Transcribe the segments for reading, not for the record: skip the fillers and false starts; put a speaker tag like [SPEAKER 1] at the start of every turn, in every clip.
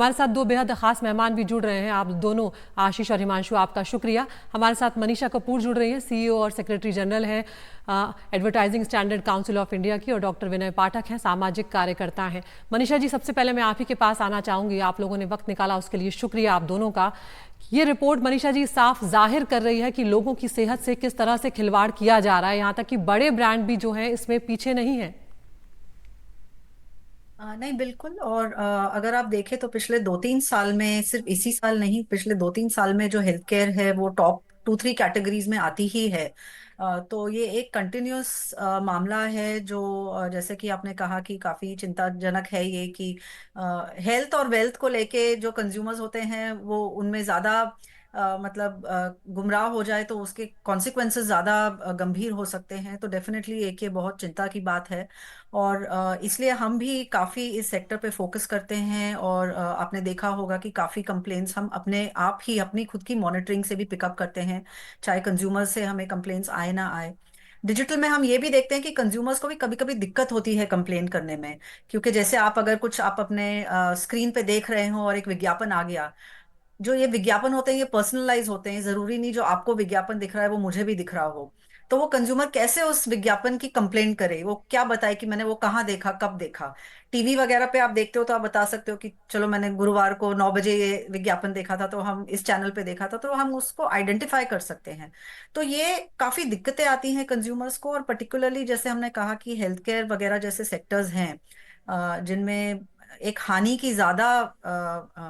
[SPEAKER 1] हमारे साथ दो बेहद खास मेहमान भी जुड़ रहे हैं। आप दोनों, आशीष और हिमांशु, आपका शुक्रिया। हमारे साथ मनीषा कपूर जुड़ रही हैं, सीईओ और सेक्रेटरी जनरल हैं advertising standard council of India की, और डॉक्टर विनय पाठक हैं, सामाजिक कार्यकर्ता हैं। मनीषा जी, सबसे पहले मैं आप ही के पास आना चाहूंगी। आप लोगों ने वक्त निकाला, उसके लिए शुक्रिया आप दोनों का। ये रिपोर्ट मनीषा जी साफ जाहिर कर रही है कि लोगों की सेहत से किस तरह से खिलवाड़ किया जा रहा है, यहाँ तक कि बड़े ब्रांड भी जो हैं इसमें पीछे नहीं है।
[SPEAKER 2] नहीं, बिल्कुल। और अगर आप देखें तो पिछले 2-3 साल में, सिर्फ इसी साल नहीं, पिछले 2-3 साल में जो हेल्थ केयर है वो टॉप 2-3 कैटेगरीज में आती ही है। तो ये एक कंटिन्यूस मामला है जो जैसे कि आपने कहा कि काफी चिंताजनक है ये कि हेल्थ और वेल्थ को लेके जो कंज्यूमर्स होते हैं वो उनमें ज्यादा मतलब गुमराह हो जाए तो उसके कॉन्सिक्वेंसेस ज्यादा गंभीर हो सकते हैं। तो डेफिनेटली एक ये बहुत चिंता की बात है। और इसलिए हम भी काफ़ी इस सेक्टर पे फोकस करते हैं। और आपने देखा होगा कि काफ़ी कंप्लेंट्स हम अपने आप ही अपनी खुद की मॉनिटरिंग से भी पिकअप करते हैं, चाहे कंज्यूमर से हमें कंप्लेंट्स आए ना आए। डिजिटल में हम ये भी देखते हैं कि कंज्यूमर्स को भी कभी कभी दिक्कत होती है कंप्लेन करने में। क्योंकि जैसे आप अगर कुछ आप अपने स्क्रीन पे देख रहे हो और एक विज्ञापन आ गया, जो ये विज्ञापन होते हैं ये पर्सनलाइज होते हैं, जरूरी नहीं जो आपको विज्ञापन दिख रहा है वो मुझे भी दिख रहा हो। तो वो कंज्यूमर कैसे उस विज्ञापन की कंप्लेंट करे, वो क्या बताए कि मैंने वो कहाँ देखा, कब देखा। टीवी वगैरह पे आप देखते हो तो आप बता सकते हो कि चलो मैंने गुरुवार को 9 बजे ये विज्ञापन देखा था, तो हम इस चैनल पे देखा था, तो हम उसको आइडेंटिफाई कर सकते हैं। तो ये काफी दिक्कतें आती हैं कंज्यूमर्स को। और पर्टिकुलरली जैसे हमने कहा कि हेल्थ केयर वगैरह जैसे सेक्टर्स हैं जिनमें एक हानि की ज्यादा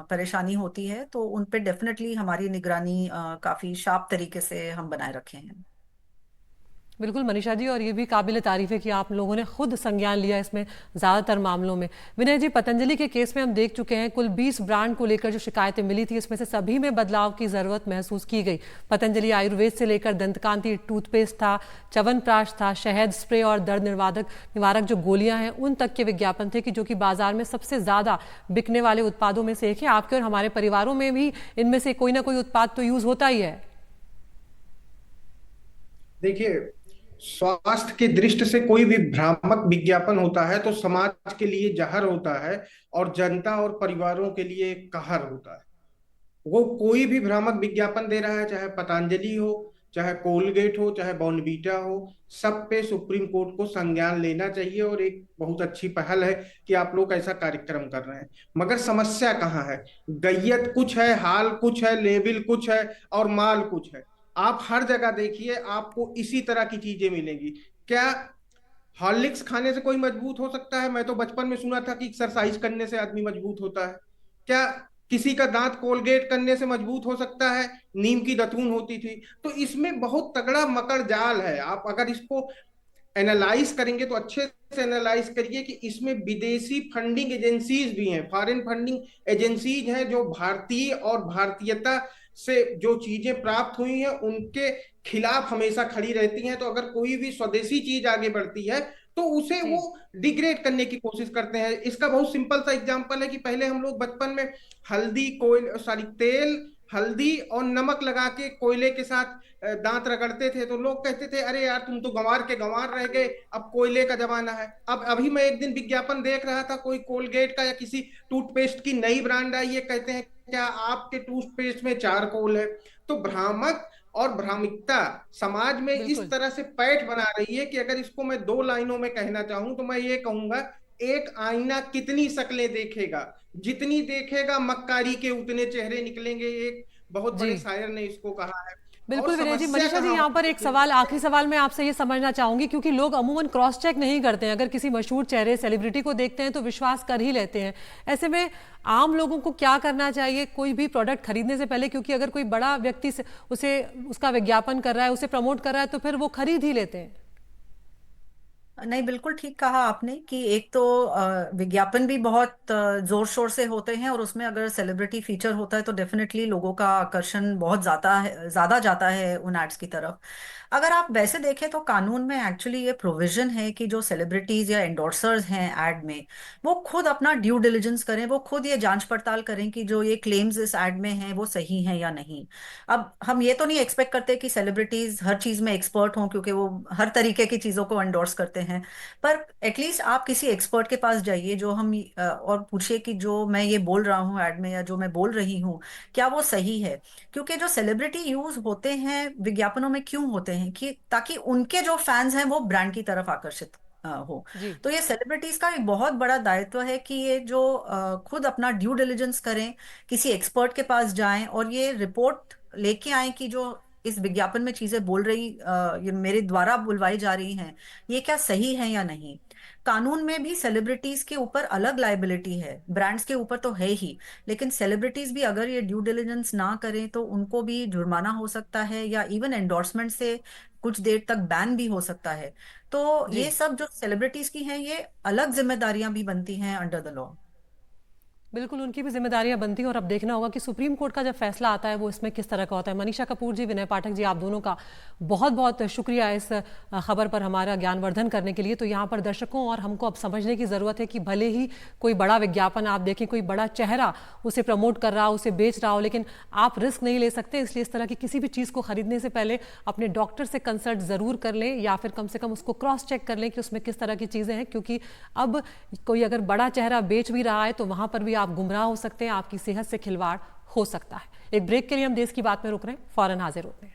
[SPEAKER 2] परेशानी होती है, तो उन पे डेफिनेटली हमारी निगरानी काफी शार्प तरीके से हम बनाए रखे हैं।
[SPEAKER 1] बिल्कुल मनीषा जी, और ये भी काबिल तारीफ है कि आप लोगों ने खुद संज्ञान लिया इसमें ज़्यादातर मामलों में। विनय जी, पतंजलि के केस में हम देख चुके हैं, कुल 20 ब्रांड को लेकर जो शिकायतें मिली थी इसमें से सभी में बदलाव की ज़रूरत महसूस की गई। पतंजलि आयुर्वेद से लेकर दंतकांति टूथपेस्ट था, च्यवनप्राश था, शहद स्प्रे और दर्द निवारक जो गोलियां हैं उन तक के विज्ञापन थे कि जो कि बाजार में सबसे ज़्यादा बिकने वाले उत्पादों में से एक है। आपके और हमारे परिवारों में भी इनमें से कोई ना कोई उत्पाद तो यूज़ होता ही है।
[SPEAKER 3] देखिए, स्वास्थ्य की दृष्टि से कोई भी भ्रामक विज्ञापन होता है तो समाज के लिए जहर होता है और जनता और परिवारों के लिए कहर होता है। वो कोई भी भ्रामक विज्ञापन दे रहा है, चाहे पतंजलि हो, चाहे कोलगेट हो, चाहे बॉर्नवीटा हो, सब पे सुप्रीम कोर्ट को संज्ञान लेना चाहिए। और एक बहुत अच्छी पहल है कि आप लोग ऐसा कार्यक्रम कर रहे हैं। मगर समस्या कहाँ है? गैयत कुछ है, हाल कुछ है, लेबिल कुछ है और माल कुछ है। आप हर जगह देखिए, आपको इसी तरह की चीजें मिलेंगी। क्या हॉर्लिक्स खाने से कोई मजबूत हो सकता है? मैं तो बचपन में सुना था कि एक्सरसाइज करने से आदमी मजबूत होता है। क्या किसी का दांत कोलगेट करने से मजबूत हो सकता है? नीम की दतून होती थी। तो इसमें बहुत तगड़ा मकड़ जाल है। आप अगर इसको एनालाइज करेंगे तो अच्छे से एनालाइज करिए कि इसमें विदेशी फंडिंग एजेंसीज भी हैं, फॉरेन फंडिंग एजेंसीज हैं, जो भारतीय और भारतीयता से जो चीजें प्राप्त हुई हैं उनके खिलाफ हमेशा खड़ी रहती हैं। तो अगर कोई भी स्वदेशी चीज आगे बढ़ती है तो उसे वो
[SPEAKER 1] जी।
[SPEAKER 3] डिग्रेड करने की कोशिश करते हैं। इसका बहुत सिंपल सा एग्जांपल है कि पहले हम लोग बचपन में हल्दी कोयल सॉरी तेल, हल्दी और नमक लगा के कोयले के साथ दांत रगड़ते थे। तो लोग कहते थे अरे यार तुम तो गंवार के गंवार रह गए, अब कोयले का जमाना है। अब अभी मैं एक दिन विज्ञापन देख रहा था, कोई कोलगेट का या किसी टूथपेस्ट की नई ब्रांड आई है, कहते हैं क्या आपके टूथपेस्ट में चारकोल है? तो भ्रामक और भ्रामिकता समाज में इस
[SPEAKER 1] बिल्कुल।
[SPEAKER 3] तरह से पैठ बना रही है कि अगर इसको मैं 2 लाइनों में कहना चाहूं तो मैं ये कहूंगा, एक आईना कितनी शक्लें देखेगा, जितनी देखेगा मक्कारी के उतने चेहरे निकलेंगे। एक बहुत
[SPEAKER 1] जी
[SPEAKER 3] बड़े शायर ने इसको कहा है। और
[SPEAKER 1] बिल्कुल विनय जी।
[SPEAKER 3] समस्या
[SPEAKER 1] मनीषा जी,
[SPEAKER 3] कहाँ
[SPEAKER 1] यहाँ पर
[SPEAKER 3] होती
[SPEAKER 1] एक
[SPEAKER 3] है?
[SPEAKER 1] सवाल, आखिरी सवाल मैं आपसे ये समझना चाहूंगी, क्योंकि लोग अमूमन क्रॉस चेक नहीं करते हैं। अगर किसी मशहूर चेहरे सेलिब्रिटी को देखते हैं तो विश्वास कर ही लेते हैं। ऐसे में आम लोगों को क्या करना चाहिए कोई भी प्रोडक्ट खरीदने से पहले? क्योंकि अगर कोई बड़ा व्यक्ति से उसे उसका विज्ञापन कर रहा है, उसे प्रमोट कर रहा है, तो फिर वो खरीद ही लेते हैं।
[SPEAKER 2] नहीं, बिल्कुल ठीक कहा आपने कि एक तो विज्ञापन भी बहुत जोर शोर से होते हैं, और उसमें अगर सेलिब्रिटी फीचर होता है तो डेफिनेटली लोगों का आकर्षण बहुत ज्यादा जाता है उन एड्स की तरफ। अगर आप वैसे देखें तो कानून में एक्चुअली ये प्रोविजन है कि जो सेलिब्रिटीज या एंडोर्सर्स हैं एड में, वो खुद अपना ड्यू डिलिजेंस करें, वो खुद ये जांच पड़ताल करें कि जो ये क्लेम्स इस एड में हैं वो सही हैं या नहीं। अब हम ये तो नहीं एक्सपेक्ट करते कि सेलिब्रिटीज हर चीज में एक्सपर्ट हों, क्योंकि वो हर तरीके की चीजों को एंडोर्स करते हैं। हैं। पर एटलीस्ट आप किसी एक्सपर्ट के पास जाइए, जो हम और पूछिए कि जो मैं ये बोल रहा हूँ एड में या जो मैं बोल रही हूँ क्या वो सही है। क्योंकि जो सेलिब्रिटी यूज होते हैं विज्ञापनों में क्यों होते हैं कि ताकि उनके जो फैंस हैं वो ब्रांड की तरफ आकर्षित हो।
[SPEAKER 1] जी।
[SPEAKER 2] तो ये सेलिब्रिटीज का एक बहुत बड़ा दायित्व है कि ये जो खुद अपना ड्यू डिलिजेंस करें, किसी एक्सपर्ट के पास जाएं और ये रिपोर्ट लेके आए कि जो इस विज्ञापन में चीजें बोल रही ये मेरे द्वारा बुलवाई जा रही हैं ये क्या सही है या नहीं। कानून में भी सेलिब्रिटीज के ऊपर अलग लाइबिलिटी है, ब्रांड्स के ऊपर तो है ही, लेकिन सेलिब्रिटीज भी अगर ये ड्यू डिलिजेंस ना करें तो उनको भी जुर्माना हो सकता है या इवन एंडोर्समेंट से कुछ देर तक बैन भी हो सकता है। तो ये
[SPEAKER 1] जी
[SPEAKER 2] सब जो सेलिब्रिटीज की हैं ये अलग जिम्मेदारियां भी बनती हैं अंडर द लॉ।
[SPEAKER 1] बिल्कुल, उनकी भी जिम्मेदारियां बनती हैं और अब देखना होगा कि सुप्रीम कोर्ट का जब फैसला आता है वो इसमें किस तरह का होता है। मनीषा कपूर जी, विनय पाठक जी, आप दोनों का बहुत बहुत शुक्रिया इस खबर पर हमारा ज्ञानवर्धन करने के लिए। तो यहाँ पर दर्शकों और हमको अब समझने की ज़रूरत है कि भले ही कोई बड़ा विज्ञापन आप देखें, कोई बड़ा चेहरा उसे प्रमोट कर रहा हो, उसे बेच रहा हो, लेकिन आप रिस्क नहीं ले सकते। इसलिए इस तरह की किसी भी चीज़ को खरीदने से पहले अपने डॉक्टर से कंसल्ट ज़रूर कर लें या फिर कम से कम उसको क्रॉस चेक कर लें कि उसमें किस तरह की चीज़ें हैं। क्योंकि अब कोई अगर बड़ा चेहरा बेच भी रहा है तो वहाँ पर भी आप गुमराह हो सकते हैं, आपकी सेहत से खिलवाड़ हो सकता है। एक ब्रेक के लिए हम देश की बात में रुक रहे हैं, फौरन हाजिर होते हैं।